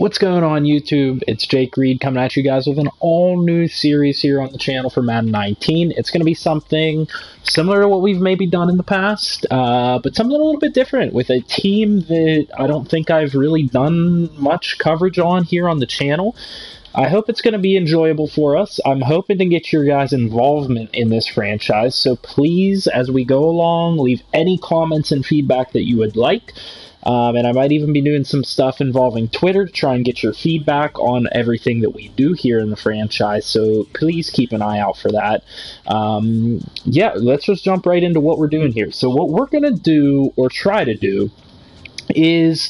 What's going on YouTube? It's Jake Reid coming at you guys with an all-new series here on the channel for Madden 19. It's going to be something similar to what we've maybe done in the past, but something a little bit different with a team that I don't think I've really done much coverage on here on the channel. I hope it's going to be enjoyable for us. I'm hoping to get your guys' involvement in this franchise, so please, as we go along, leave any comments and feedback that you would like. And I might even be doing some stuff involving Twitter to try and get your feedback on everything that we do here in the franchise, so please keep an eye out for that. Yeah, let's just jump right into what we're doing here. So what we're going to do, or try to do, is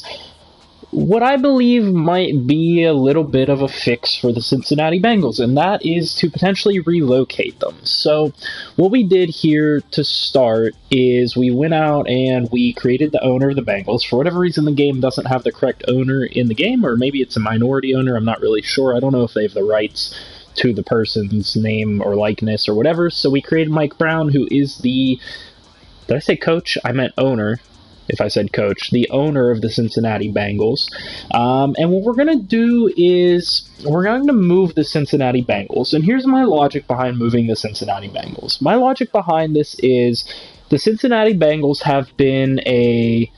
what I believe might be a little bit of a fix for the Cincinnati Bengals, and that is to potentially relocate them. So what we did here to start is we went out and we created the owner of the Bengals. For whatever reason, the game doesn't have the correct owner in the game, or maybe it's a minority owner. I'm not really sure. I don't know if they have the rights to the person's name or likeness or whatever. So we created Mike Brown, who is the... Did I say coach? I meant owner. If I said coach, the owner of the Cincinnati Bengals. And what we're going to do is we're going to move the Cincinnati Bengals. And here's my logic behind moving the Cincinnati Bengals. My logic behind this is the Cincinnati Bengals have been a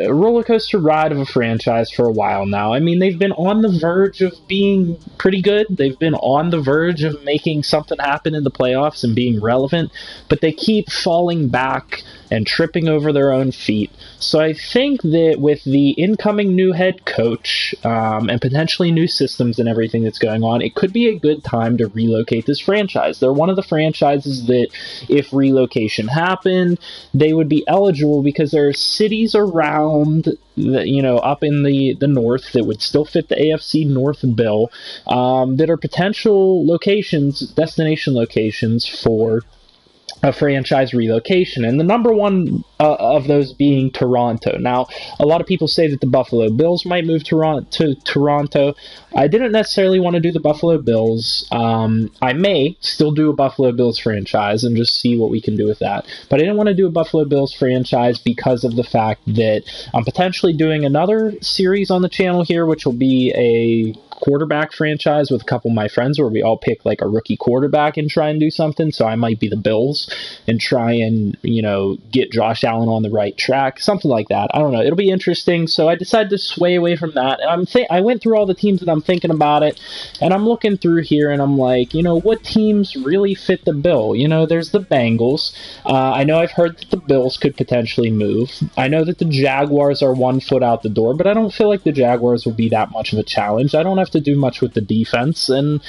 roller coaster ride of a franchise for a while now. I mean, they've been on the verge of being pretty good. They've been on the verge of making something happen in the playoffs and being relevant, but they keep falling back and tripping over their own feet. So I think that with the incoming new head coach and potentially new systems and everything that's going on, it could be a good time to relocate this franchise. They're one of the franchises that if relocation happened, they would be eligible because there are cities around up in the north that would still fit the AFC North bill that are potential locations, destination locations for a franchise relocation, and the number one of those being Toronto. Now, a lot of people say that the Buffalo Bills might move to Toronto. I didn't necessarily want to do the Buffalo Bills. I may still do a Buffalo Bills franchise and just see what we can do with that. But I didn't want to do a Buffalo Bills franchise because of the fact that I'm potentially doing another series on the channel here, which will be a quarterback franchise with a couple of my friends where we all pick like a rookie quarterback and try and do something. So I might be the Bills and try and, get Josh Allen on the right track, something like that. I don't know. It'll be interesting. So I decided to sway away from that. And I went through all the teams that I'm thinking about it, and I'm looking through here and I'm like, what teams really fit the bill? There's the Bengals. I know I've heard that the Bills could potentially move. I know that the Jaguars are 1 foot out the door, but I don't feel like the Jaguars will be that much of a challenge. I don't have to do much with the defense, and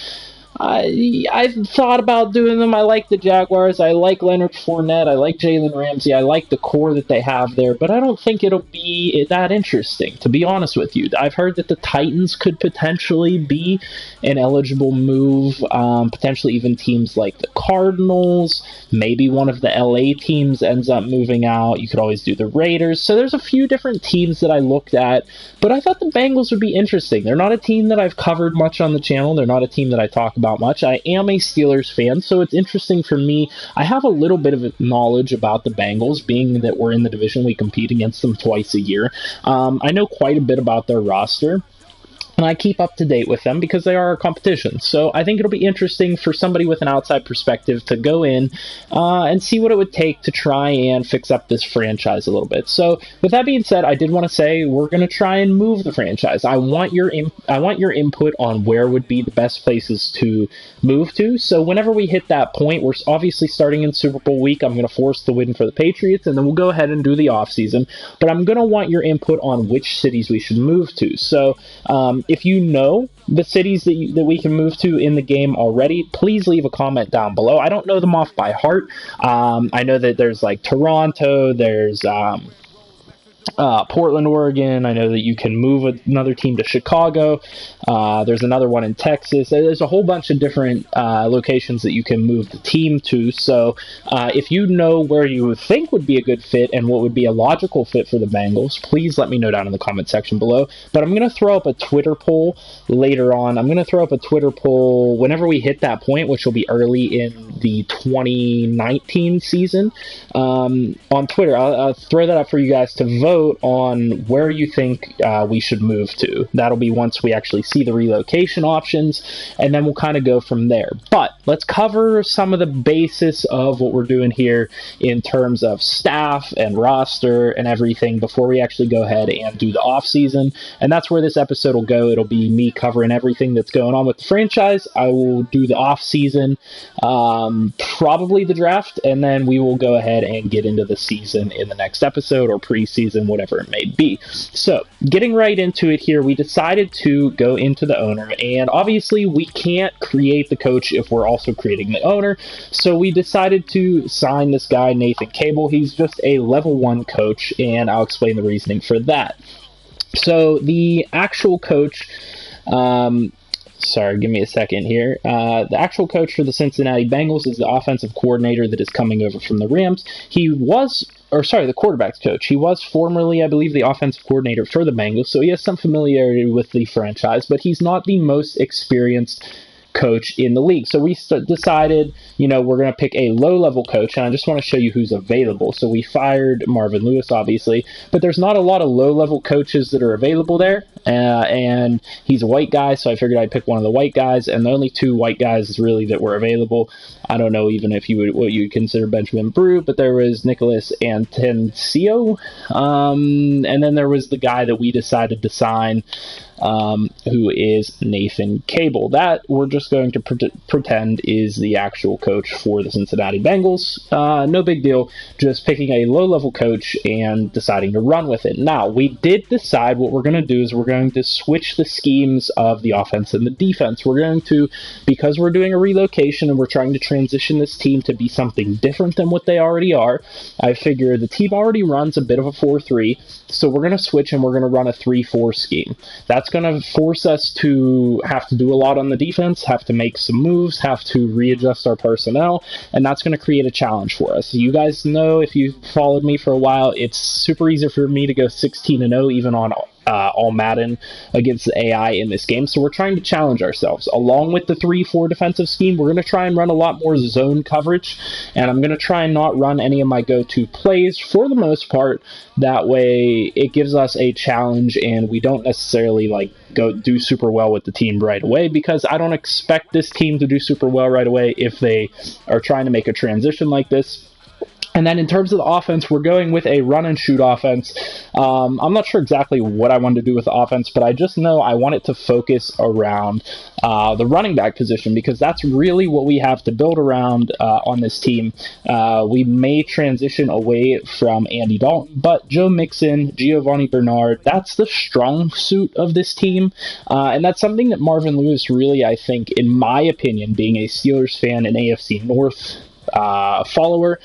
I've thought about doing them. I like the Jaguars. I like Leonard Fournette. I like Jalen Ramsey. I like the core that they have there, but I don't think it'll be that interesting, to be honest with you. I've heard that the Titans could potentially be an eligible move, potentially even teams like the Cardinals. Maybe one of the LA teams ends up moving out. You could always do the Raiders. So there's a few different teams that I looked at, but I thought the Bengals would be interesting. They're not a team that I've covered much on the channel. They're not a team that I talk about much. I am a Steelers fan, so it's interesting for me. I have a little bit of knowledge about the Bengals, being that we're in the division. We compete against them twice a year. I know quite a bit about their roster, and I keep up to date with them because they are our competition. So I think it'll be interesting for somebody with an outside perspective to go in and see what it would take to try and fix up this franchise a little bit. So with that being said, I did want to say we're going to try and move the franchise. I want your input on where would be the best places to move to. So whenever we hit that point, we're obviously starting in Super Bowl week. I'm going to force the win for the Patriots, and then we'll go ahead and do the offseason. But I'm going to want your input on which cities we should move to. So if you know the cities that we can move to in the game already, please leave a comment down below. I don't know them off by heart. I know that there's like Toronto, there's Portland, Oregon. I know that you can move another team to Chicago. There's another one in Texas. There's a whole bunch of different locations that you can move the team to. So if you know where you think would be a good fit and what would be a logical fit for the Bengals, please let me know down in the comment section below. But I'm going to throw up a Twitter poll later on. I'm going to throw up a Twitter poll whenever we hit that point, which will be early in the 2019 season on Twitter. I'll throw that up for you guys to vote vote on where you think we should move to. That'll be once we actually see the relocation options, and then we'll kind of go from there. But let's cover some of the basis of what we're doing here in terms of staff and roster and everything before we actually go ahead and do the offseason. And that's where this episode will go. It'll be me covering everything that's going on with the franchise. I will do the offseason, probably the draft, and then we will go ahead and get into the season in the next episode, or preseason, whatever it may be. So, getting right into it here, we decided to go into the owner, and obviously we can't create the coach if we're also creating the owner, so we decided to sign this guy, Nathan Cable. He's just a level 1 coach, and I'll explain the reasoning for that. So, the actual coach, sorry, give me a second here. The actual coach for the Cincinnati Bengals is the offensive coordinator that is coming over from the Rams. The quarterback's coach. He was formerly, I believe, the offensive coordinator for the Bengals, so he has some familiarity with the franchise, but he's not the most experienced coach in the league. So we decided, we're going to pick a low-level coach, and I just want to show you who's available. So we fired Marvin Lewis, obviously, but there's not a lot of low-level coaches that are available there, and he's a white guy, so I figured I'd pick one of the white guys, and the only 2 white guys really that were available. I don't know even if what you would consider Benjamin Brew, but there was Nicholas Antencio, and then there was the guy that we decided to sign, who is Nathan Cable. That we're just going to pretend is the actual coach for the Cincinnati Bengals. No big deal, just picking a low-level coach and deciding to run with it. Now, we did decide what we're going to do is we're going to switch the schemes of the offense and the defense. We're going to, because we're doing a relocation and we're trying to transition this team to be something different than what they already are, I figure the team already runs a bit of a 4-3, so we're going to switch and we're going to run a 3-4 scheme. That's going to force us to have to do a lot on the defense, have to make some moves, have to readjust our personnel, and that's going to create a challenge for us. You guys know, if you've followed me for a while, it's super easy for me to go 16-0 even on all Madden against the AI in this game. So we're trying to challenge ourselves. Along with the 3-4 defensive scheme, we're going to try and run a lot more zone coverage, and I'm going to try and not run any of my go-to plays for the most part. That way it gives us a challenge, and we don't necessarily go do super well with the team right away, because I don't expect this team to do super well right away if they are trying to make a transition like this. And then in terms of the offense, we're going with a run-and-shoot offense. I'm not sure exactly what I want to do with the offense, but I just know I want it to focus around the running back position, because that's really what we have to build around on this team. We may transition away from Andy Dalton, but Joe Mixon, Giovanni Bernard, that's the strong suit of this team. And that's something that Marvin Lewis really, I think, in my opinion, being a Steelers fan and AFC North follower,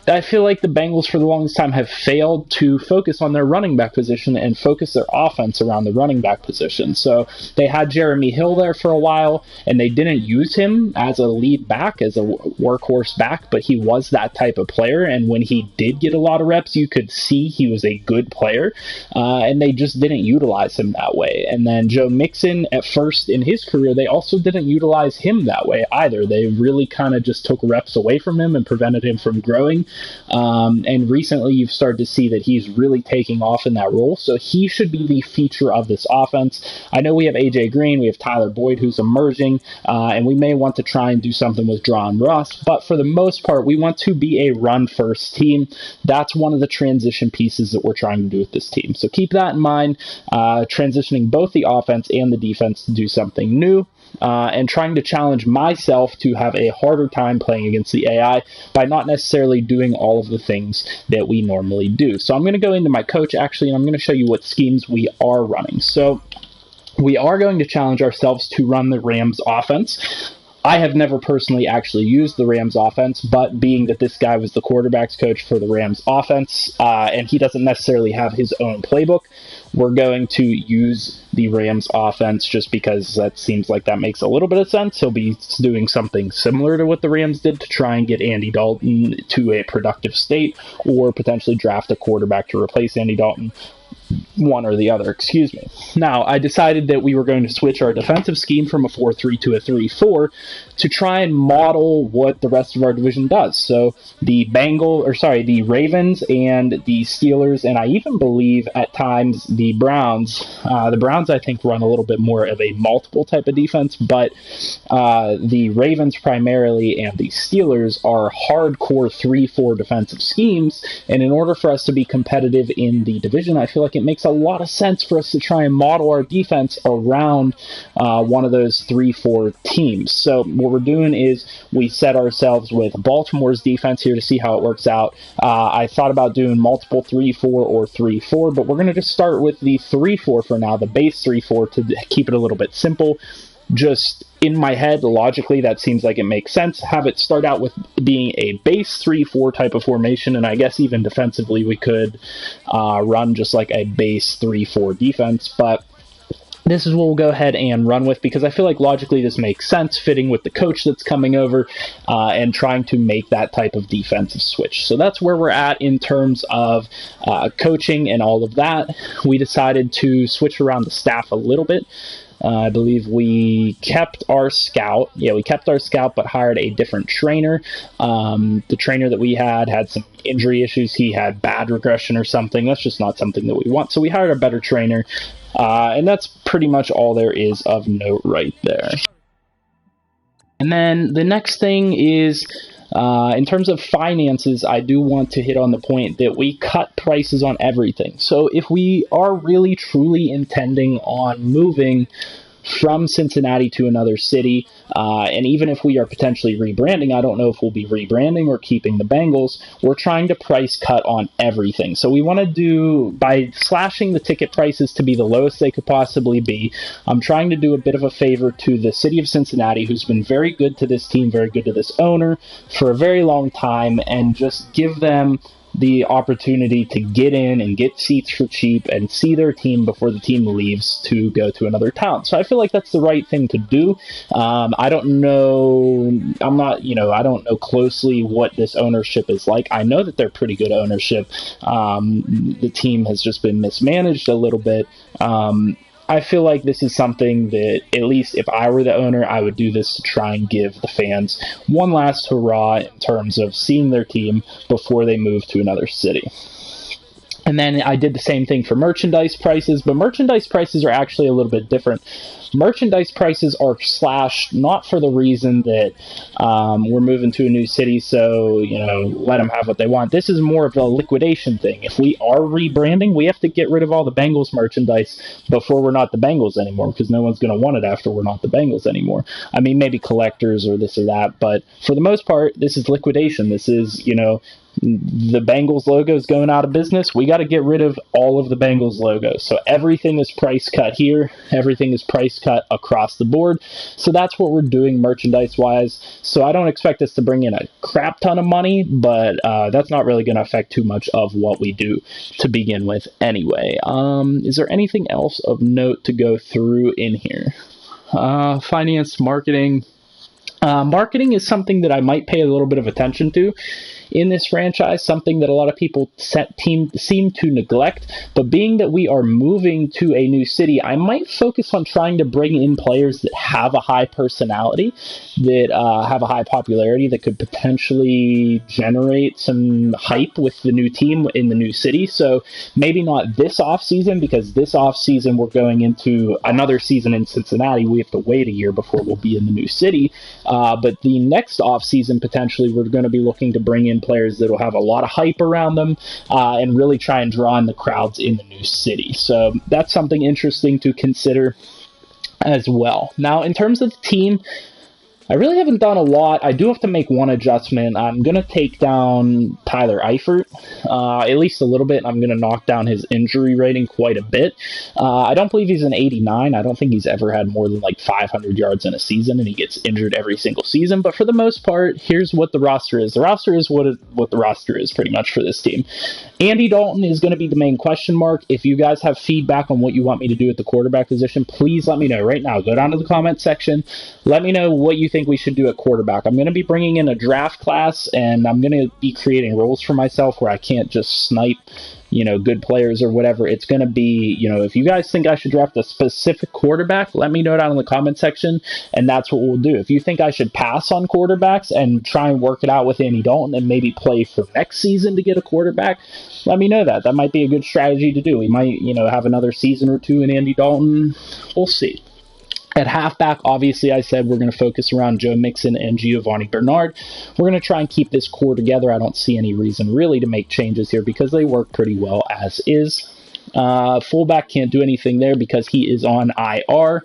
I feel like the Bengals for the longest time have failed to focus on their running back position and focus their offense around the running back position. So they had Jeremy Hill there for a while, and they didn't use him as a lead back, as a workhorse back, but he was that type of player, and when he did get a lot of reps, you could see he was a good player, and they just didn't utilize him that way. And then Joe Mixon, at first in his career, they also didn't utilize him that way either. They really kind of just took reps away from him and prevented him from growing. And recently you've started to see that he's really taking off in that role, so he should be the feature of this offense. I know we have AJ Green, we have Tyler Boyd who's emerging, and we may want to try and do something with John Ross, but for the most part we want to be a run-first team. That's one of the transition pieces that we're trying to do with this team. So keep that in mind, transitioning both the offense and the defense to do something new. And trying to challenge myself to have a harder time playing against the AI by not necessarily doing all of the things that we normally do. So I'm going to go into my coach actually, and I'm going to show you what schemes we are running. So we are going to challenge ourselves to run the Rams offense. I have never personally actually used the Rams offense, but being that this guy was the quarterback's coach for the Rams offense, and he doesn't necessarily have his own playbook, we're going to use the Rams offense just because that seems like that makes a little bit of sense. He'll be doing something similar to what the Rams did to try and get Andy Dalton to a productive state, or potentially draft a quarterback to replace Andy Dalton. one or the other, excuse me. Now, I decided that we were going to switch our defensive scheme from a 4-3 to a 3-4 to try and model what the rest of our division does. So the Ravens and the Steelers, and I even believe at times the Browns. The Browns, I think, run a little bit more of a multiple type of defense, but the Ravens primarily and the Steelers are hardcore 3-4 defensive schemes, and in order for us to be competitive in the division, I feel like it makes a lot of sense for us to try and model our defense around one of those 3-4 teams. So what we're doing is we set ourselves with Baltimore's defense here to see how it works out. I thought about doing multiple 3-4 or 3-4, but we're going to just start with the 3-4 for now, the base 3-4, to keep it a little bit simple. Just in my head, logically, that seems like it makes sense. Have it start out with being a base 3-4 type of formation, and I guess even defensively we could run just like a base 3-4 defense, but this is what we'll go ahead and run with because I feel like logically this makes sense, fitting with the coach that's coming over and trying to make that type of defensive switch. So that's where we're at in terms of coaching and all of that. We decided to switch around the staff a little bit. I believe we kept our scout. Yeah, we kept our scout, but hired a different trainer. The trainer that we had some injury issues. He had bad regression or something. That's just not something that we want. So we hired a better trainer. And that's pretty much all there is of note right there. And then the next thing is, in terms of finances, I do want to hit on the point that we cut prices on everything. So if we are really truly intending on moving from Cincinnati to another city, and even if we are potentially rebranding, I don't know if we'll be rebranding or keeping the Bengals, we're trying to price cut on everything. So we want to do, by slashing the ticket prices to be the lowest they could possibly be, I'm trying to do a bit of a favor to the city of Cincinnati, who's been very good to this team, very good to this owner for a very long time, and just give them the opportunity to get in and get seats for cheap and see their team before the team leaves to go to another town. So I feel like that's the right thing to do. I don't know. I don't know closely what this ownership is like. I know that they're pretty good ownership. The team has just been mismanaged a little bit. I feel like this is something that, at least if I were the owner, I would do this to try and give the fans one last hurrah in terms of seeing their team before they move to another city. And then I did the same thing for merchandise prices, but merchandise prices are actually a little bit different. Merchandise prices are slashed not for the reason that we're moving to a new city, so, let them have what they want. This is more of a liquidation thing. If we are rebranding, we have to get rid of all the Bengals merchandise before we're not the Bengals anymore, because no one's going to want it after we're not the Bengals anymore. I mean, maybe collectors or this or that, but for the most part, this is liquidation. This is, the Bengals logo is going out of business. We got to get rid of all of the Bengals logos. So everything is price cut here. Everything is price cut across the board. So that's what we're doing merchandise-wise. So I don't expect us to bring in a crap ton of money, but that's not really going to affect too much of what we do to begin with anyway. Is there anything else of note to go through in here? Finance, marketing. Marketing is something that I might pay a little bit of attention to in this franchise, something that a lot of people seem to neglect. But being that we are moving to a new city, I might focus on trying to bring in players that have a high personality, that have a high popularity, that could potentially generate some hype with the new team in the new city. So maybe not this offseason, because this offseason we're going into another season in Cincinnati. We have to wait a year before we'll be in the new city. But the next offseason, potentially, we're going to be looking to bring in players that will have a lot of hype around them and really try and draw in the crowds in the new city. So that's something interesting to consider as well. Now, in terms of the team, I really haven't done a lot. I do have to make one adjustment. I'm going to take down Tyler Eifert, at least a little bit. I'm going to knock down his injury rating quite a bit. I don't believe he's an 89. I don't think he's ever had more than like 500 yards in a season, and he gets injured every single season. But for the most part, here's what the roster is. The roster is what the roster is pretty much for this team. Andy Dalton is going to be the main question mark. If you guys have feedback on what you want me to do at the quarterback position, please let me know right now. Go down to the comment section. Let me know what you think think we should do at quarterback. I'm going to be bringing in a draft class, and I'm going to be creating rules for myself where I can't just snipe, good players or whatever. It's going to be, if you guys think I should draft a specific quarterback, let me know down in the comment section, and that's what we'll do. If you think I should pass on quarterbacks and try and work it out with Andy Dalton and maybe play for next season to get a quarterback, let me know that. That might be a good strategy to do. We might, have another season or two in Andy Dalton. We'll see. At halfback, obviously, I said we're going to focus around Joe Mixon and Giovanni Bernard. We're going to try and keep this core together. I don't see any reason really to make changes here because they work pretty well as is. Fullback can't do anything there because he is on IR.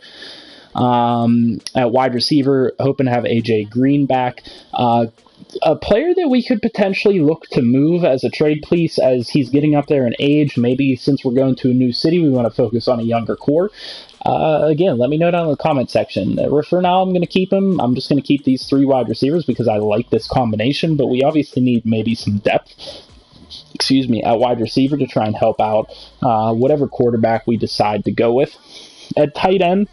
At wide receiver, hoping to have AJ Green back. A player that we could potentially look to move as a trade piece as he's getting up there in age. Maybe since we're going to a new city, we want to focus on a younger core. Again, let me know down in the comment section. For now, I'm going to keep him. I'm just going to keep these 3 wide receivers because I like this combination, but we obviously need maybe some depth, at wide receiver to try and help out whatever quarterback we decide to go with. At tight end,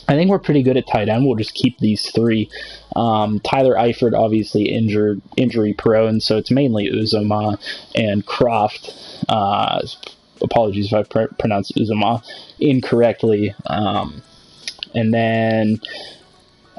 I think we're pretty good at tight end. We'll just keep these 3. Tyler Eifert, obviously injury prone, so it's mainly Uzomah and Croft. Apologies if I pronounced Uzomah incorrectly. And then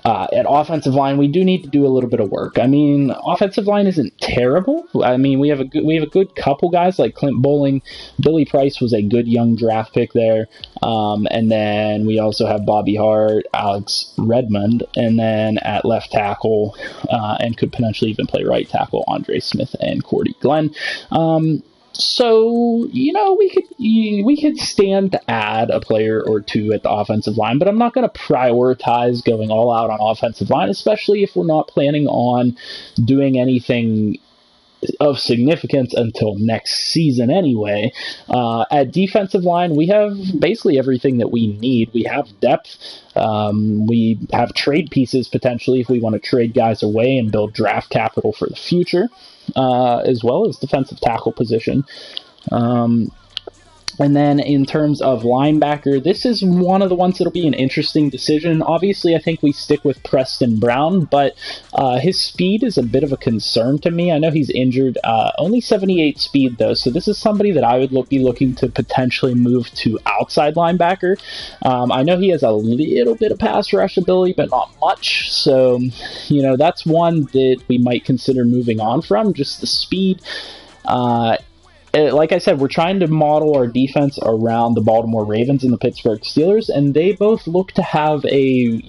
at offensive line, we do need to do a little bit of work. I mean, offensive line isn't terrible. I mean, we have a good couple guys like Clint Bowling. Billy Price was a good young draft pick there. And then we also have Bobby Hart, Alex Redmond, and then at left tackle, and could potentially even play right tackle, Andre Smith and Cordy Glenn. So, we could stand to add a player or 2 at the offensive line, but I'm not going to prioritize going all out on offensive line, especially if we're not planning on doing anything of significance until next season anyway. At defensive line, we have basically everything that we need. We have depth. We have trade pieces potentially if we want to trade guys away and build draft capital for the future, as well as defensive tackle position. And then in terms of linebacker, this is one of the ones that'll be an interesting decision. Obviously, I think we stick with Preston Brown, but his speed is a bit of a concern to me. I know he's injured, only 78 speed though, so this is somebody that I would be looking to potentially move to outside linebacker. I know he has a little bit of pass rush ability, but not much, so that's one that we might consider moving on from, just the speed. Like I said, we're trying to model our defense around the Baltimore Ravens and the Pittsburgh Steelers, and they both look to have a,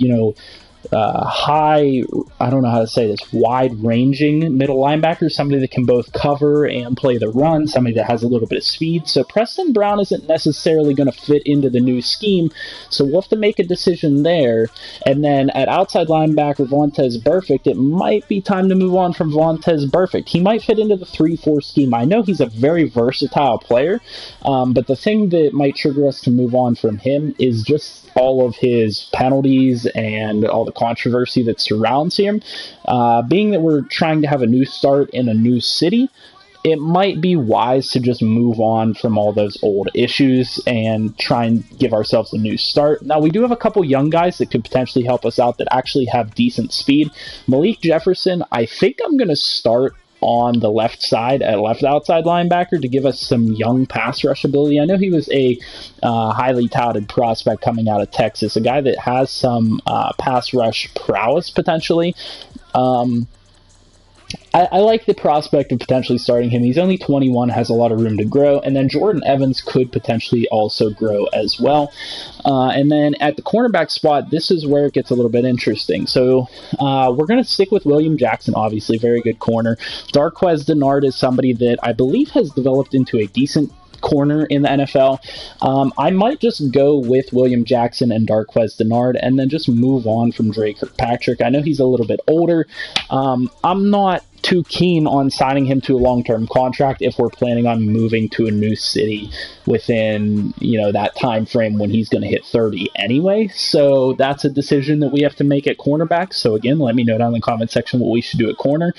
high, I don't know how to say this, wide-ranging middle linebacker, somebody that can both cover and play the run, somebody that has a little bit of speed. So Preston Brown isn't necessarily going to fit into the new scheme, so we'll have to make a decision there. And then at outside linebacker, Vontaze Burfict, it might be time to move on from Vontaze Burfict. He might fit into the 3-4 scheme. I know he's a very versatile player, but the thing that might trigger us to move on from him is just all of his penalties and all the controversy that surrounds him. Being that we're trying to have a new start in a new city, it might be wise to just move on from all those old issues and try and give ourselves a new start. Now, we do have a couple young guys that could potentially help us out that actually have decent speed. Malik Jefferson, I think I'm going to start on the left side at left outside linebacker to give us some young pass rush ability. I know he was a highly touted prospect coming out of Texas, a guy that has some pass rush prowess potentially. I like the prospect of potentially starting him. He's only 21, has a lot of room to grow. And then Jordan Evans could potentially also grow as well. And then at the cornerback spot, this is where it gets a little bit interesting. So we're going to stick with William Jackson, obviously, very good corner. Darqueze Dennard is somebody that I believe has developed into a decent corner in the NFL. I might just go with William Jackson and Darqueze Dennard and then just move on from Dre Kirkpatrick. I know he's a little bit older. I'm not too keen on signing him to a long-term contract if we're planning on moving to a new city within, that time frame when he's going to hit 30 anyway. So that's a decision that we have to make at cornerback. So again, let me know down in the comment section what we should do at corner.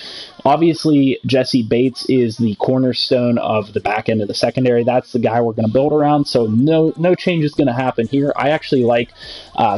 Obviously, Jesse Bates is the cornerstone of the back end of the secondary. That's the guy we're going to build around. So no change is going to happen here. I actually like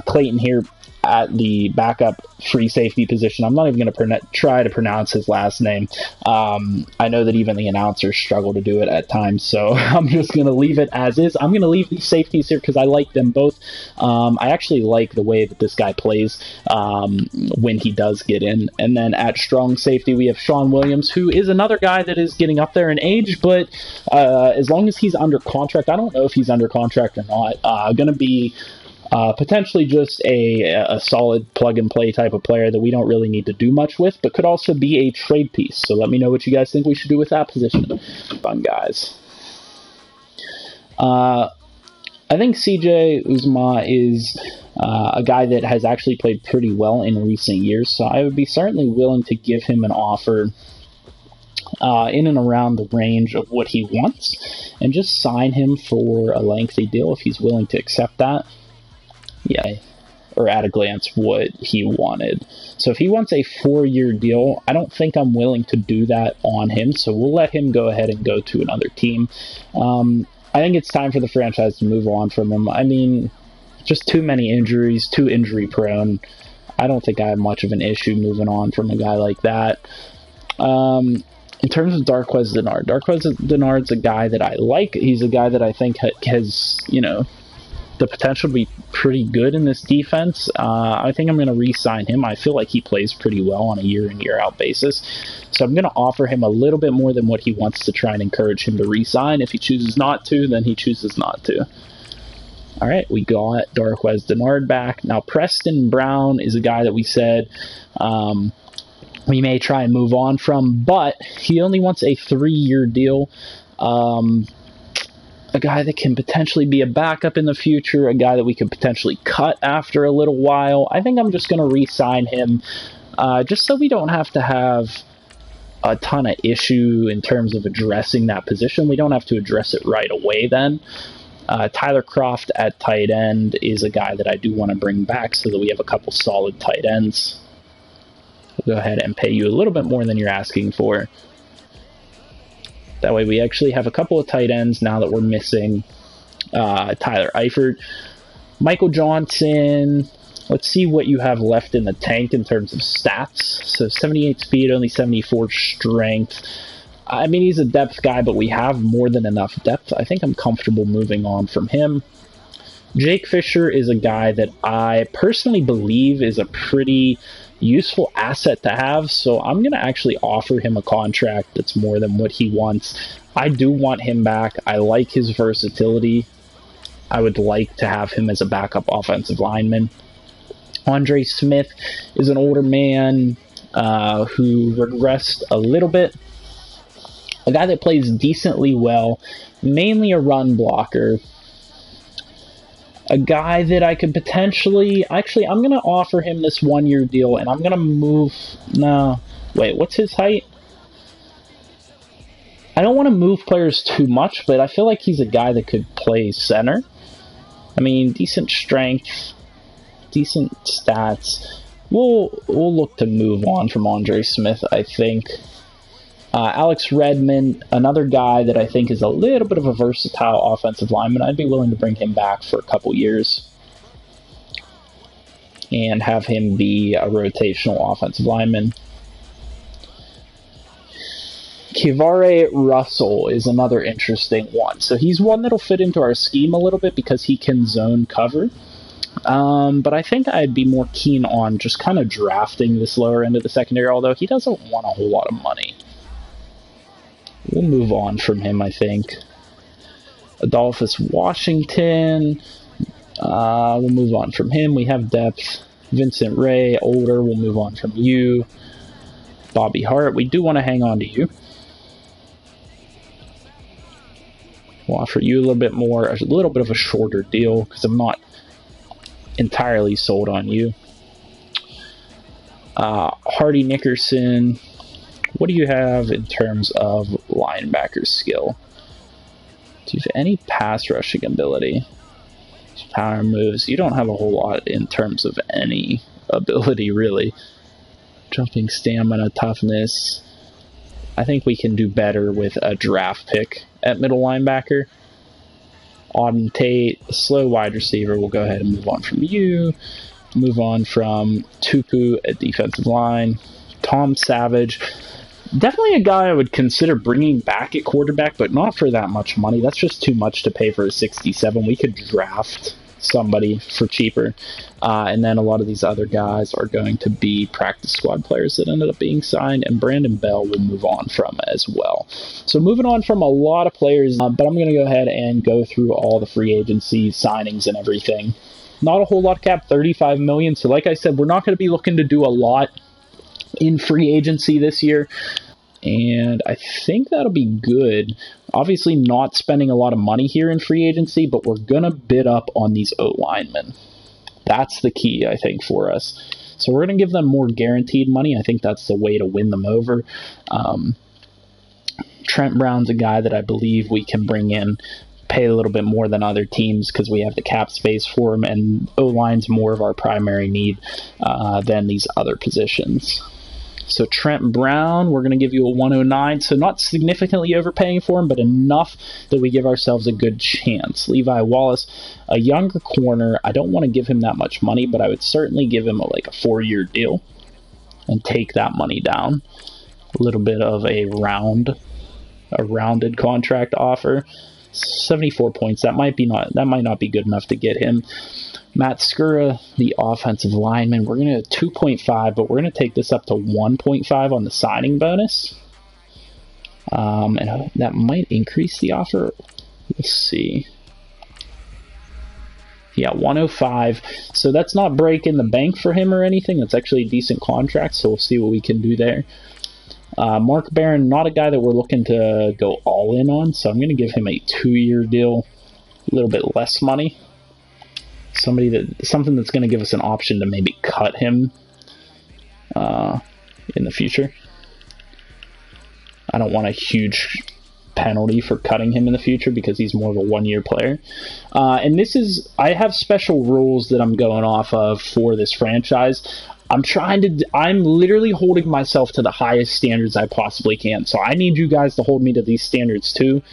Clayton here. at the backup free safety position. I'm not even going to try to pronounce his last name. I know that even the announcers struggle to do it at times, so I'm just going to leave it as is. I'm going to leave these safeties here because I like them both. I actually like the way that this guy plays when he does get in. And then at strong safety, we have Shawn Williams, who is another guy that is getting up there in age, but as long as he's under contract, I don't know if he's under contract or not, going to be potentially just a solid plug-and-play type of player that we don't really need to do much with, but could also be a trade piece. So let me know what you guys think we should do with that position. Fun guys. I think CJ Uzomah is a guy that has actually played pretty well in recent years, so I would be certainly willing to give him an offer in and around the range of what he wants, and just sign him for a lengthy deal if he's willing to accept that. Yeah, or at a glance what he wanted. So if he wants a 4-year deal, I don't think I'm willing to do that on him, so we'll let him go ahead and go to another team. I think it's time for the franchise to move on from him. I mean, just too many injuries, too injury prone. I don't think I have much of an issue moving on from a guy like that. In terms of Darqueze Dennard's a guy that I like. He's a guy that I think has, the potential to be pretty good in this defense. I think I'm going to re-sign him. I feel like he plays pretty well on a year-in, year-out basis. So I'm going to offer him a little bit more than what he wants to try and encourage him to re-sign. If he chooses not to, then he chooses not to. All right, we got Darqueze Dennard back. Now, Preston Brown is a guy that we said we may try and move on from, but he only wants a 3-year deal. A guy that can potentially be a backup in the future, a guy that we could potentially cut after a little while. I think I'm just going to re-sign him just so we don't have to have a ton of issue in terms of addressing that position. We don't have to address it right away then. Tyler Croft at tight end is a guy that I do want to bring back so that we have a couple solid tight ends. We'll go ahead and pay you a little bit more than you're asking for. That way we actually have a couple of tight ends now that we're missing Tyler Eifert. Michael Johnson, let's see what you have left in the tank in terms of stats. So 78 speed, only 74 strength. I mean, he's a depth guy, but we have more than enough depth. I think I'm comfortable moving on from him. Jake Fisher is a guy that I personally believe is a pretty useful asset to have, so I'm going to actually offer him a contract that's more than what he wants. I do want him back. I like his versatility. I would like to have him as a backup offensive lineman. Andre Smith is an older man who regressed a little bit. A guy that plays decently well, mainly a run blocker. A guy that I could potentially... Actually, I'm going to offer him this 1-year deal, and I'm going to move... No. Wait, what's his height? I don't want to move players too much, but I feel like he's a guy that could play center. I mean, decent strength, decent stats. We'll look to move on from Andre Smith, I think. Alex Redman, another guy that I think is a little bit of a versatile offensive lineman. I'd be willing to bring him back for a couple years and have him be a rotational offensive lineman. Kivare Russell is another interesting one. So he's one that'll fit into our scheme a little bit because he can zone cover. But I think I'd be more keen on just kind of drafting this lower end of the secondary, although he doesn't want a whole lot of money. We'll move on from him, I think. Adolphus Washington. We'll move on from him. We have depth. Vincent Ray, older. We'll move on from you. Bobby Hart. We do want to hang on to you. We'll offer you a little bit more, a little bit of a shorter deal, because I'm not entirely sold on you. Hardy Nickerson. What do you have in terms of linebacker skill? Do you have any pass rushing ability? Power moves. You don't have a whole lot in terms of any ability, really. Jumping stamina, toughness. I think we can do better with a draft pick at middle linebacker. Auden Tate, slow wide receiver. We'll go ahead and move on from you. Move on from Tupu at defensive line. Tom Savage. Definitely a guy I would consider bringing back at quarterback, but not for that much money. That's just too much to pay for a 67. We could draft somebody for cheaper. And then a lot of these other guys are going to be practice squad players that ended up being signed, and Brandon Bell will move on from as well. So moving on from a lot of players, but I'm going to go ahead and go through all the free agency signings and everything. Not a whole lot of cap, $35 million. So like I said, we're not going to be looking to do a lot in free agency this year. And I think that'll be good. Obviously not spending a lot of money here in free agency, but we're going to bid up on these O-linemen. That's the key, I think, for us. So we're going to give them more guaranteed money. I think that's the way to win them over. Trent Brown's a guy that I believe we can bring in, pay a little bit more than other teams because we have the cap space for him, and O-line's more of our primary need than these other positions. So Trent Brown, we're going to give you a 109, so not significantly overpaying for him, but enough that we give ourselves a good chance. Levi Wallace, a younger corner, I don't want to give him that much money, but I would certainly give him a 4-year deal and take that money down. A little bit of a rounded contract offer. 74 points, that might not be good enough to get him. Matt Skura, the offensive lineman, we're going to 2.5, but we're going to take this up to 1.5 on the signing bonus. And that might increase the offer. Let's see. Yeah, 105. So that's not breaking the bank for him or anything. That's actually a decent contract, so we'll see what we can do there. Mark Barron, not a guy that we're looking to go all in on, so I'm going to give him a 2-year deal, a little bit less money. Something that's going to give us an option to maybe cut him in the future. I don't want a huge penalty for cutting him in the future because he's more of a 1-year player. And I have special rules that I'm going off of for this franchise. I'm literally holding myself to the highest standards I possibly can. So I need you guys to hold me to these standards too.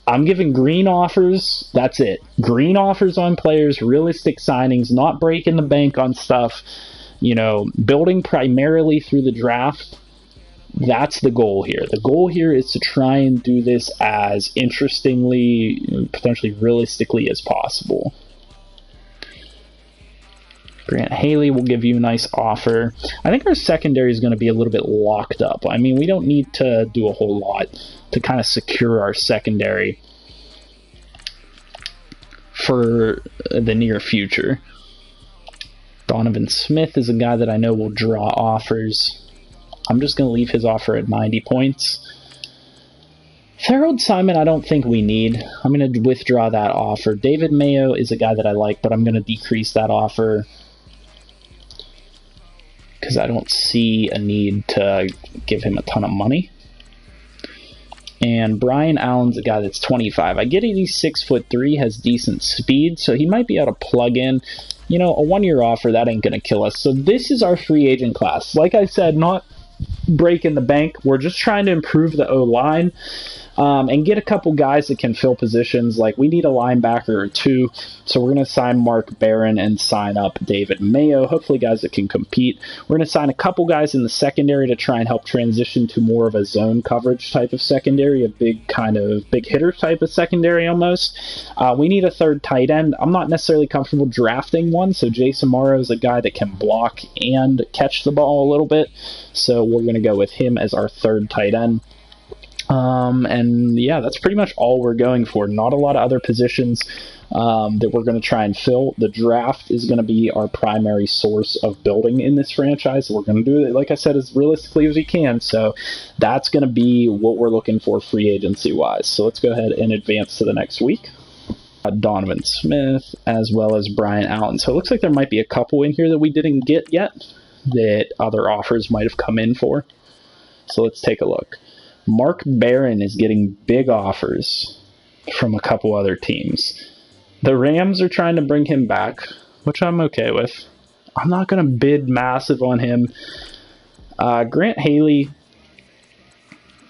I'm giving green offers. That's it. Green offers on players, realistic signings, not breaking the bank on stuff, building primarily through the draft. That's the goal here. The goal here is to try and do this as interestingly, potentially realistically as possible. Grant Haley will give you a nice offer. I think our secondary is going to be a little bit locked up. I mean, we don't need to do a whole lot to kind of secure our secondary for the near future. Donovan Smith is a guy that I know will draw offers. I'm just going to leave his offer at 90 points. Harold Simon, I don't think we need. I'm going to withdraw that offer. David Mayo is a guy that I like, but I'm going to decrease that offer because I don't see a need to give him a ton of money. And Brian Allen's a guy that's 25. I get it, he's 6'3", has decent speed, so he might be able to plug in. A 1-year offer, that ain't going to kill us. So this is our free agent class. Like I said, not breaking the bank. We're just trying to improve the O-line and get a couple guys that can fill positions. Like, we need a linebacker or two, so we're going to sign Mark Barron and sign up David Mayo. Hopefully guys that can compete. We're going to sign a couple guys in the secondary to try and help transition to more of a zone coverage type of secondary, a big hitter type of secondary almost. We need a third tight end. I'm not necessarily comfortable drafting one, so Jason Morrow is a guy that can block and catch the ball a little bit, so we're going to go with him as our third tight end. And yeah, that's pretty much all we're going for. Not a lot of other positions that we're going to try and fill. The draft is going to be our primary source of building in this franchise. We're going to do it, like I said, as realistically as we can. So that's going to be what we're looking for free agency wise. So let's go ahead and advance to the next week. Donovan Smith as well as Brian Allen. So it looks like there might be a couple in here that we didn't get yet that other offers might have come in for. So let's take a look. Mark Barron is getting big offers from a couple other teams. The Rams are trying to bring him back, which I'm okay with. I'm not going to bid massive on him. Grant Haley,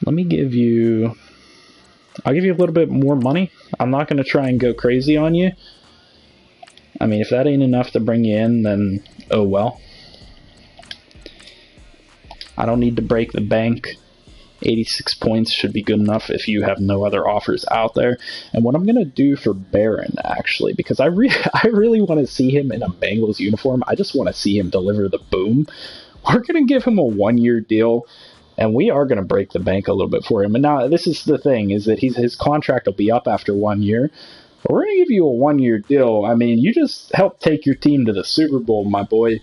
I'll give you a little bit more money. I'm not going to try and go crazy on you. I mean, if that ain't enough to bring you in, then oh well. I don't need to break the bank. 86 points should be good enough if you have no other offers out there. And what I'm going to do for Barron, actually, because I really want to see him in a Bengals uniform. I just want to see him deliver the boom. We're going to give him a 1-year deal, and we are going to break the bank a little bit for him. And now this is the thing, is that his contract will be up after 1 year. But we're going to give you a 1-year deal. I mean, you just helped take your team to the Super Bowl, my boy.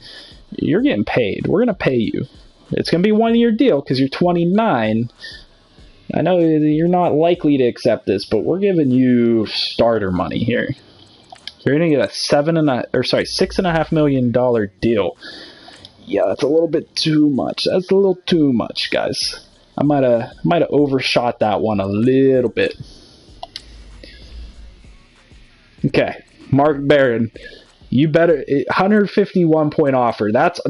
You're getting paid. We're going to pay you. It's going to be a 1-year deal because you're 29. I know you're not likely to accept this, but we're giving you starter money here. You're going to get a $6.5 million deal. Yeah, that's a little bit too much. That's a little too much, guys. I might have overshot that one a little bit. Okay, Mark Barron. You better 151 point offer. That's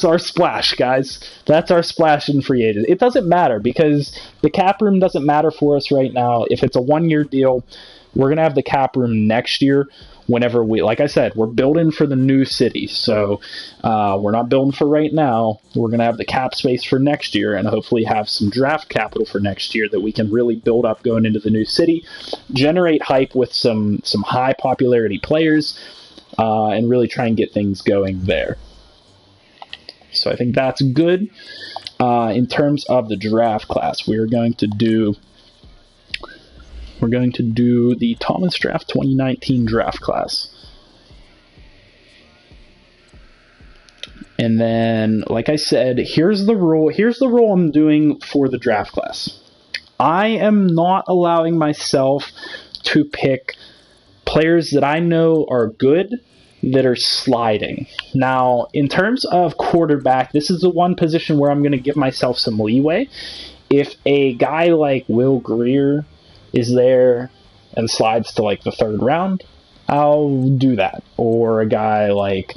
our splash, guys. That's our splash in free agent. It doesn't matter because the cap room doesn't matter for us right now. If it's a 1-year deal, we're gonna have the cap room next year. Whenever like I said, we're building for the new city, so we're not building for right now. We're gonna have the cap space for next year, and hopefully have some draft capital for next year that we can really build up going into the new city, generate hype with some high popularity players. And really try and get things going there. So I think that's good. In terms of the draft class, we're going to do the Thomas Draft 2019 draft class. And then, like I said, here's the rule I'm doing for the draft class. I am not allowing myself to pick players that I know are good that are sliding. Now, in terms of quarterback, this is the one position where I'm going to give myself some leeway. If a guy like Will Greer is there and slides to like the 3rd round, I'll do that. Or a guy like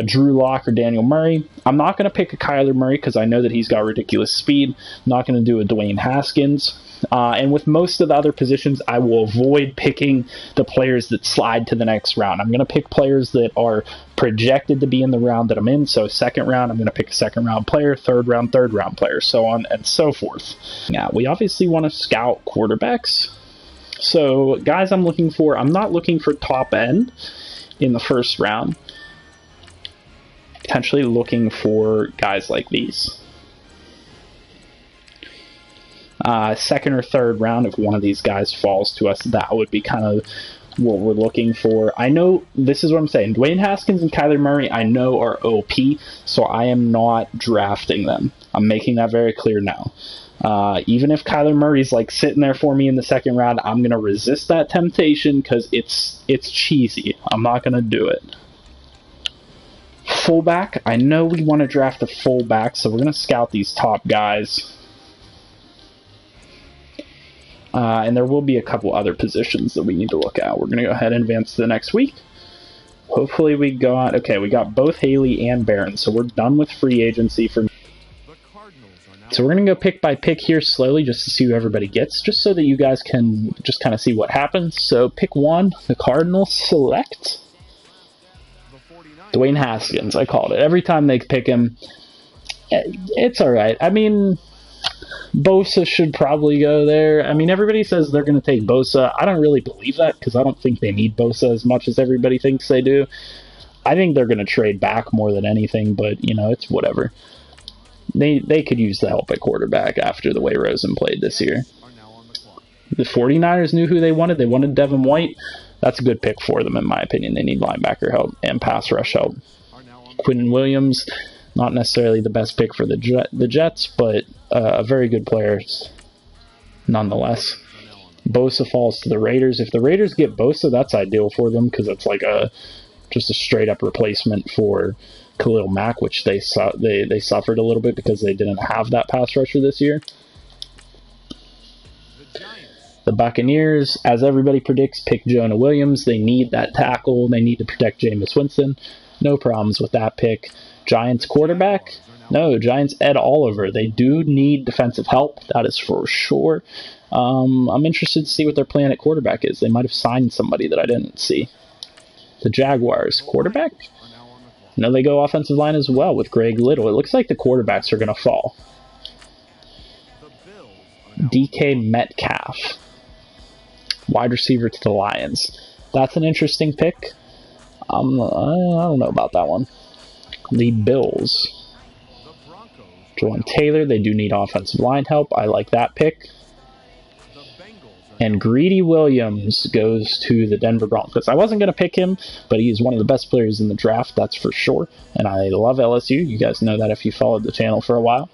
Drew Lock or Daniel Murray. I'm not going to pick a Kyler Murray because I know that he's got ridiculous speed. I'm not going to do a Dwayne Haskins. And with most of the other positions, I will avoid picking the players that slide to the next round. I'm going to pick players that are projected to be in the round that I'm in. So 2nd round, I'm going to pick a 2nd round player, 3rd round player, so on and so forth. Now, we obviously want to scout quarterbacks. So guys I'm not looking for top end in the 1st round. Potentially looking for guys like these. 2nd or 3rd round, if one of these guys falls to us, that would be kind of what we're looking for. I know, this is what I'm saying, Dwayne Haskins and Kyler Murray I know are OP, so I am not drafting them. I'm making that very clear now. Even if Kyler Murray's like sitting there for me in the 2nd round, I'm going to resist that temptation because it's cheesy. I'm not going to do it. Fullback, I know we want to draft a fullback, so we're going to scout these top guys. And there will be a couple other positions that we need to look at. We're going to go ahead and advance to the next week. Hopefully we got both Haley and Barron, so we're done with free agency for. So we're going to go pick by pick here slowly just to see who everybody gets, just so that you guys can just kind of see what happens. So pick 1, the Cardinals select Dwayne Haskins. I called it. Every time they pick him, it's all right. I mean, Bosa should probably go there. I mean, everybody says they're going to take Bosa. I don't really believe that because I don't think they need Bosa as much as everybody thinks they do. I think they're going to trade back more than anything, but, it's whatever. They could use the help at quarterback after the way Rosen played this year. The 49ers knew who they wanted. They wanted Devin White. That's a good pick for them, in my opinion. They need linebacker help and pass rush help. Quinnen Williams, not necessarily the best pick for the Jets, but a very good player nonetheless. Bosa falls to the Raiders. If the Raiders get Bosa, that's ideal for them because it's like just a straight-up replacement for Khalil Mack, which they suffered a little bit because they didn't have that pass rusher this year. The Buccaneers, as everybody predicts, pick Jonah Williams. They need that tackle. They need to protect Jameis Winston. No problems with that pick. Giants quarterback? No, Giants Ed Oliver. They do need defensive help. That is for sure. I'm interested to see what their plan at quarterback is. They might have signed somebody that I didn't see. The Jaguars. Quarterback? No, they go offensive line as well with Greg Little. It looks like the quarterbacks are going to fall. DK Metcalf. Wide receiver to the Lions. That's an interesting pick. I don't know about that one. The Bills. Jordan Taylor. They do need offensive line help. I like that pick. And Greedy Williams goes to the Denver Broncos. I wasn't going to pick him, but he's one of the best players in the draft, that's for sure. And I love LSU. You guys know that if you followed the channel for a while.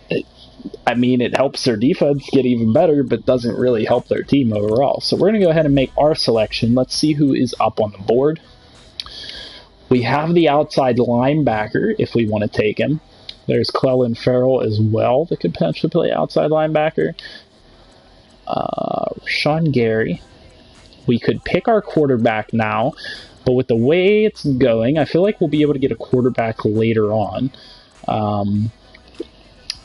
It helps their defense get even better, but doesn't really help their team overall. So we're going to go ahead and make our selection. Let's see who is up on the board. We have the outside linebacker, if we want to take him. There's Clelin Ferrell as well that could potentially play outside linebacker. Rashon Gary. We could pick our quarterback now, but with the way it's going, I feel like we'll be able to get a quarterback later on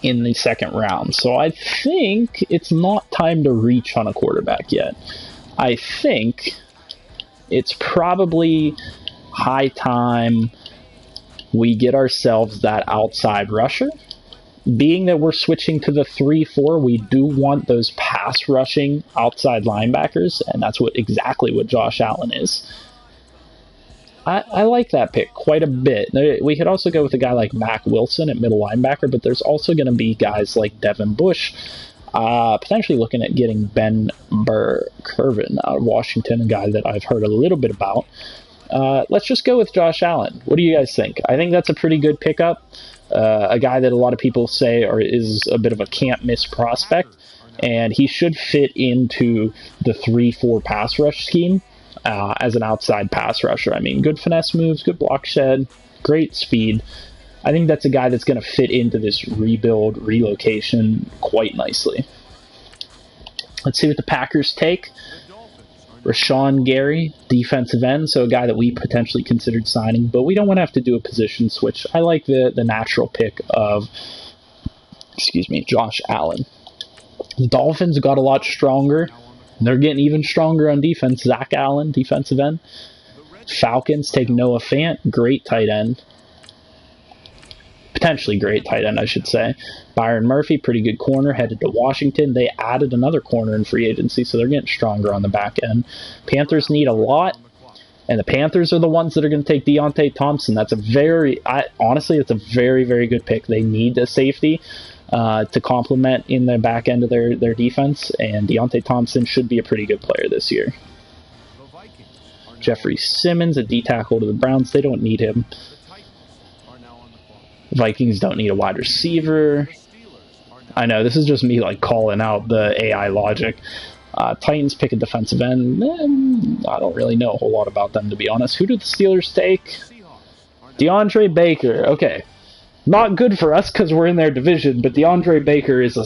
in the second round. So I think it's not time to reach on a quarterback yet. I think it's probably high time we get ourselves that outside rusher. Being that we're switching to the 3-4, we do want those pass rushing outside linebackers, and that's exactly what Josh Allen is. I like that pick quite a bit. We could also go with a guy like Mack Wilson at middle linebacker, but there's also going to be guys like Devin Bush, potentially looking at getting Ben Burr-Kirven out of Washington, a guy that I've heard a little bit about. Let's just go with Josh Allen. What do you guys think? I think that's a pretty good pickup. A guy that a lot of people say is a bit of a can't-miss prospect, and he should fit into the 3-4 pass rush scheme as an outside pass rusher. I mean, good finesse moves, good block shed, great speed. I think that's a guy that's going to fit into this relocation quite nicely. Let's see what the Packers take. Rashon Gary, defensive end, so a guy that we potentially considered signing, but we don't want to have to do a position switch. I like the natural pick of, Josh Allen. The Dolphins got a lot stronger. They're getting even stronger on defense. Zach Allen, defensive end. Falcons take Noah Fant, great tight end. Potentially great tight end, I should say. Byron Murphy, pretty good corner, headed to Washington. They added another corner in free agency, so they're getting stronger on the back end. Panthers need a lot, and the Panthers are the ones that are going to take Deontay Thompson. That's honestly, it's a very, very good pick. They need a safety to complement in the back end of their defense, and Deontay Thompson should be a pretty good player this year. Jeffrey Simmons, a D-tackle to the Browns. They don't need him. Vikings don't need a wide receiver. I know, this is just me calling out the AI logic. Titans pick a defensive end. I don't really know a whole lot about them, to be honest. Who did the Steelers take? DeAndre Baker. Okay. Not good for us because we're in their division, but DeAndre Baker is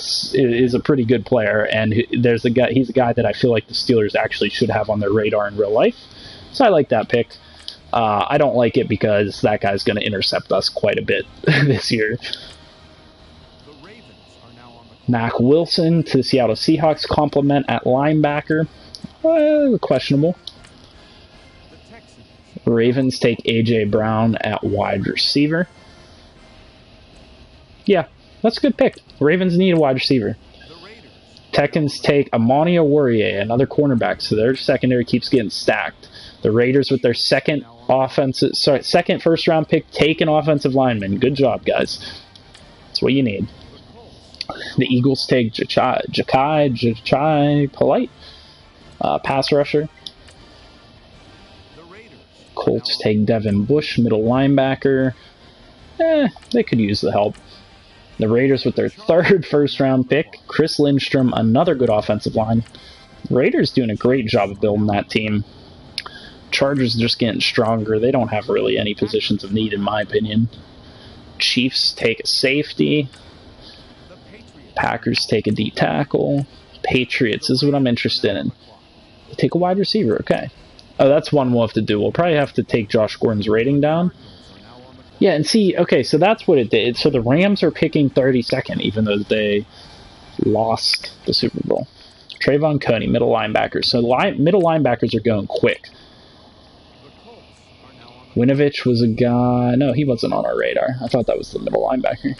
a pretty good player, and he's a guy that I feel like the Steelers actually should have on their radar in real life. So I like that pick. I don't like it because that guy's going to intercept us quite a bit this year. Mack Wilson to the Seattle Seahawks, compliment at linebacker. Questionable. Ravens take A.J. Brown at wide receiver. Yeah, that's a good pick. Ravens need a wide receiver. Texans take Amani Oruwariye, another cornerback, so their secondary keeps getting stacked. The Raiders with their second first round pick take an offensive lineman. Good job, guys. That's what you need. The Eagles take Jachai Polite, pass rusher. Colts take Devin Bush, middle linebacker. They could use the help. The Raiders with their third first-round pick, Chris Lindstrom, another good offensive line. Raiders doing a great job of building that team. Chargers just getting stronger. They don't have really any positions of need, in my opinion. Chiefs take a safety. Packers take a D tackle. Patriots is what I'm interested in. Take a wide receiver, okay. Oh, that's one we'll have to do. We'll probably have to take Josh Gordon's rating down. Yeah, and see, okay, so that's what it did. So the Rams are picking 32nd, even though they lost the Super Bowl. Trayvon Coney, middle linebackers. So middle linebackers are going quick. Winovich was a guy... No, he wasn't on our radar. I thought that was the middle linebacker.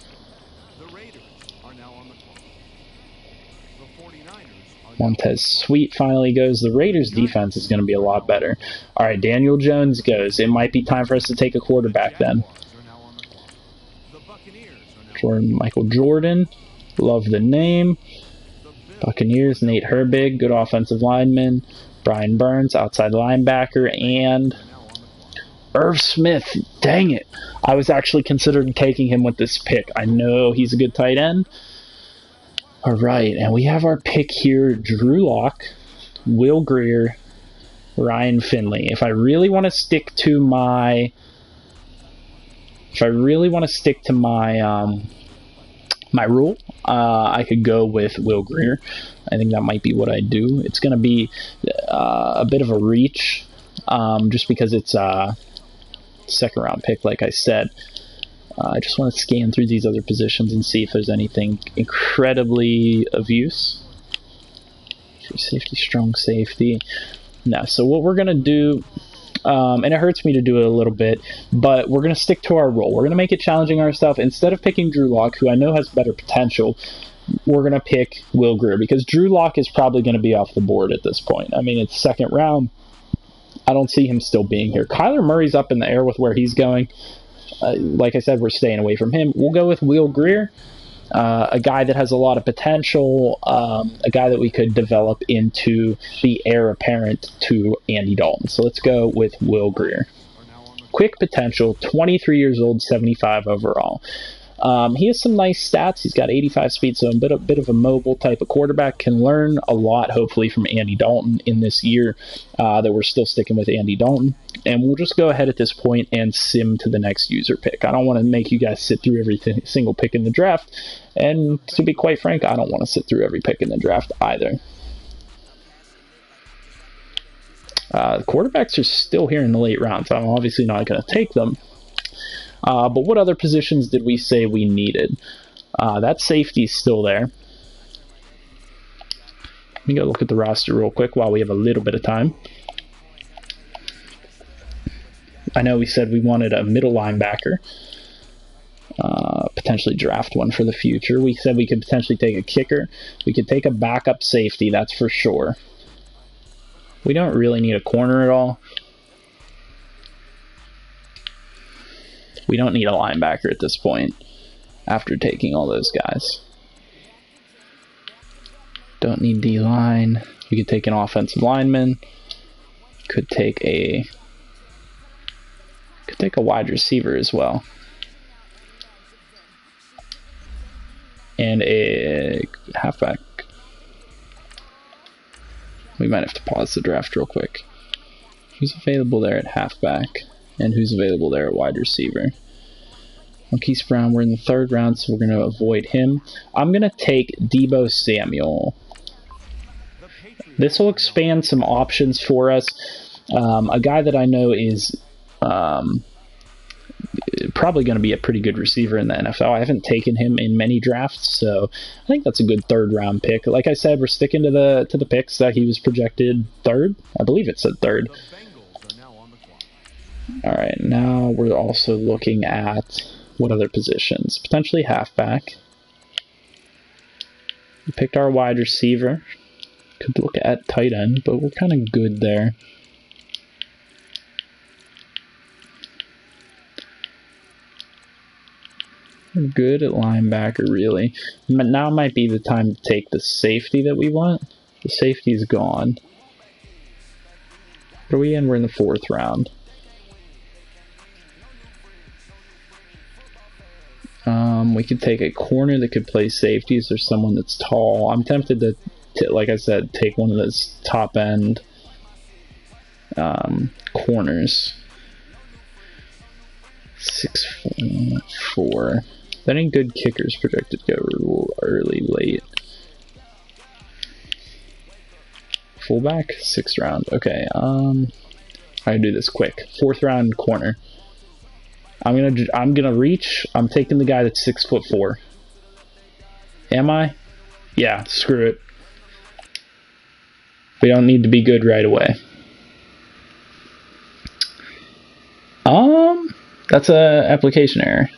Montez Sweet finally goes. The Raiders' defense is going to be a lot better. All right, Daniel Jones goes. It might be time for us to take a quarterback then. Michael Jordan. Love the name. Buccaneers, Nate Herbig, good offensive lineman. Brian Burns, outside linebacker. And Irv Smith. Dang it. I was actually considering taking him with this pick. I know he's a good tight end. All right, and we have our pick here: Drew Lock, Will Grier, Ryan Finley. If I really want to stick to my, my rule, I could go with Will Grier. I think that might be what I do. It's going to be a bit of a reach, just because it's a second round pick, like I said. I just want to scan through these other positions and see if there's anything incredibly of use. Free safety, strong safety. No, so what we're going to do, and it hurts me to do it a little bit, but we're going to stick to our role. We're going to make it challenging ourselves. Instead of picking Drew Lock, who I know has better potential, we're going to pick Will Grier, because Drew Lock is probably going to be off the board at this point. I mean, it's second round. I don't see him still being here. Kyler Murray's up in the air with where he's going. Like I said, we're staying away from him. We'll go with Will Grier, a guy that has a lot of potential, a guy that we could develop into the heir apparent to Andy Dalton. So let's go with Will Grier. Quick potential, 23 years old, 75 overall. He has some nice stats. He's got 85 speed, so a bit of a mobile type of quarterback. Can learn a lot, hopefully, from Andy Dalton in this year that we're still sticking with Andy Dalton. And we'll just go ahead at this point and sim to the next user pick. I don't want to make you guys sit through every single pick in the draft. And to be quite frank, I don't want to sit through every pick in the draft either. Quarterbacks are still here in the late rounds, so I'm obviously not going to take them. But what other positions did we say we needed? That safety's still there. Let me go look at the roster real quick while we have a little bit of time. I know we said we wanted a middle linebacker. Potentially draft one for the future. We said we could potentially take a kicker. We could take a backup safety, that's for sure. We don't really need a corner at all. We don't need a linebacker at this point after taking all those guys. Don't need D-line. We could take an offensive lineman. Could take a wide receiver as well. And a halfback. We might have to pause the draft real quick. Who's available there at halfback? And who's available there at wide receiver? Marquise Brown, we're in the third round, so we're going to avoid him. I'm going to take Deebo Samuel. This will expand some options for us. A guy that I know is probably going to be a pretty good receiver in the NFL. I haven't taken him in many drafts, so I think that's a good third round pick. Like I said, we're sticking to the picks that he was projected third. I believe it said third. All right, now we're also looking at what other positions? Potentially halfback. We picked our wide receiver. Could look at tight end, but we're kind of good there. We're good at linebacker, really. But now might be the time to take the safety that we want. The safety's gone. What are we in? We're in the fourth round. We could take a corner that could play safeties. There's someone that's tall. I'm tempted to, like I said, take one of those top end corners. 6'4". That ain't good kickers projected to go early, late. Fullback, 6th round. Okay, I do this quick. 4th round corner. I'm gonna reach. I'm taking the guy that's 6'4". Am I? Yeah, screw it. We don't need to be good right away. That's a application error.